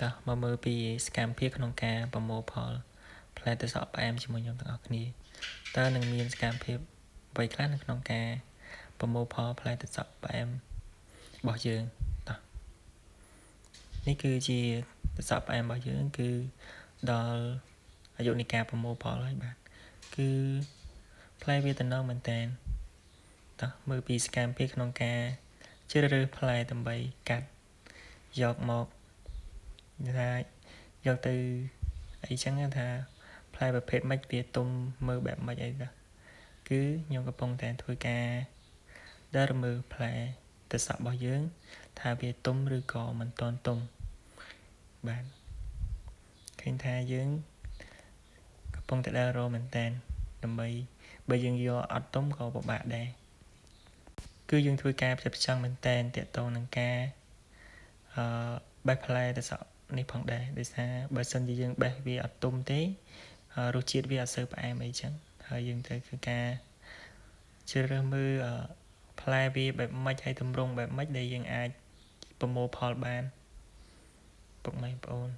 តោះមកមើលពីសកម្មភាពក្នុងការប្រមូលផលផ្លែទឹកសក់ផ្អែមជាមួយខ្ញុំទាំងអស់គ្នាតើនឹងមានសកម្មភាពអ្វីខ្លះនៅក្នុងការប្រមូលផលផ្លែទឹកសក់ផ្អែមរបស់យើងតោះនេះគឺជាទឹកសក់ផ្អែមរបស់យើងគឺដល់អាយុនៃការប្រមូលផលហើយបាទគឺផ្លែវាតំណងមែនតើតោះមើលពីសកម្មភាពក្នុងការជ្រើសរើសផ្លែដើម្បីកាត់យកមកថាយកទៅអីចឹងថាផ្លែប្រភេទម៉េចវាទុំមើលបែបម៉េចអីđóគឺខ្ញុំកំពុងតែធ្វើការដើរមើលផ្លែទឹកសក់របស់យើងថាវាទុំឬក៏មិនទាន់ទុំបាទឃើញថាយើងកំពុងតែដើររមែនតែនដើម្បីបើយើងយកអត់ទុំក៏ពិបាកដែរគឺយើងធ្វើការផ្ចិតផ្ចង់មែនតែនទាក់ទងនឹងការបេះផ្លែទឹកសក់នេះផងដែរដោយសារបើសិនជាយើងបេះវាអត់ទុំទេរសជាតិវាអត់សូវផ្អែមអីចឹងហើយយើងត្រូវធ្វើការជ្រើសរើសមើលផ្លែវាបែបម៉េចហើយទម្រង់បែបម៉េចដែលយើងអាចប្រមូលផលបានពុកម៉ែបងប្អូន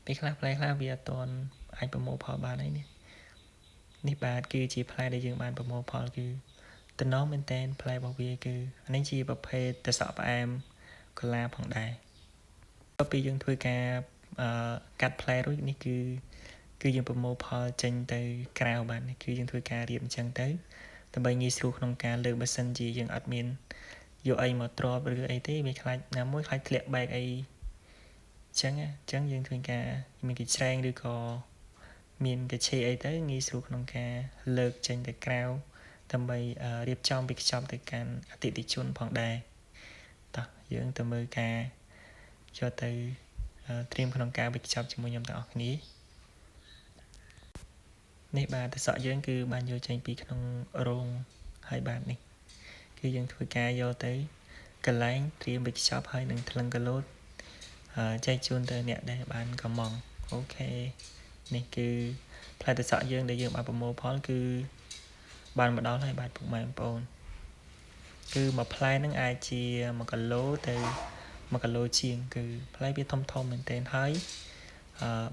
ពេលខ្លះផ្លែខ្លះវាអត់ទាន់អាចប្រមូលផលបានហើយនេះបាទគឺជាផ្លែដែលយើងបានប្រមូលផលគឺតំណមែនតែនផ្លែរបស់វាគឺនេះជាប្រភេទទឹកសក់ផ្អែមកូឡាផងដែរដល់ពេលយើងធ្វើការកាត់ផ្លែរួចនេះគឺយើងប្រមូលផលចេញទៅក្រៅបាទនេះគឺយើងធ្វើការរៀបអញ្ចឹងទៅដើម្បីងាយស្រួលក្នុងការលើកបើសិនជាយើងអត់មានយកអីមកទ្រាប់ឬអីទេវាខ្លាចណាមួយខ្លាចធ្លាក់បែកអីចឹងយើងធ្វើការមានកញ្ច្រែងឬក៏មានកញ្ឆេអីទៅងាយស្រួលក្នុងការលើកចេញទៅក្រៅដើម្បីរៀបចំពីខ្ចប់ទៅកាន់អតិថិជនផងដែរតោះយើងទៅមើលការយកទៅត្រៀមក្នុងការវេចខ្ចប់ជាមួយខ្ញុំទាំងអស់គ្នានេះបាទទឹកសក់យើងគឺបានយកចេញពីក្នុងរោងហើយបាទនេះគឺយើងធ្វើការយកទៅកន្លែងត្រៀមវេចខ្ចប់ហើយនឹងថ្លឹងគីឡូចែកជូនទៅអ្នកដែលបានកំងអូខេនេះគឺផ្លែទឹកសក់យើងដែលយើងបានប្រមូលផលគឺបានមកដល់ហើយបាទពុកម៉ែបងប្អូនគឺមួយផ្លែហ្នឹងអាចជា1គីឡូទៅ1គីឡូជាងគឺផ្លែវាធំមែនទែនហើយ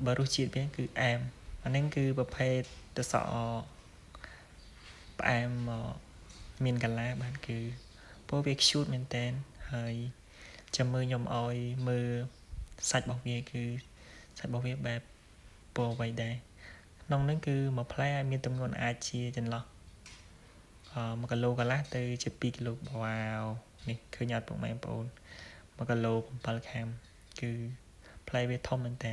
បើរសជាតិវាគឺអែមអានេះគឺប្រភេទទឹកសក់ផ្អែមមានកាឡាបាទគឺពណ៌វា cute មែនទែនហើយចាំមើលខ្ញុំឲ្យមើលសាច់របស់វាគឺសាច់របស់វាបែបពណ៌អ្វីដែរក្នុងហ្នឹងគឺមួយផ្លែអាចមានទម្ងន់អាចជាចន្លោះ1គីឡូកន្លះទៅជា2គីឡូវ៉ាវនេះឃើញអត់ពុកម៉ែបងប្អូន1គីឡូ7ខាំគឺផ្លែវាធំមែនតើ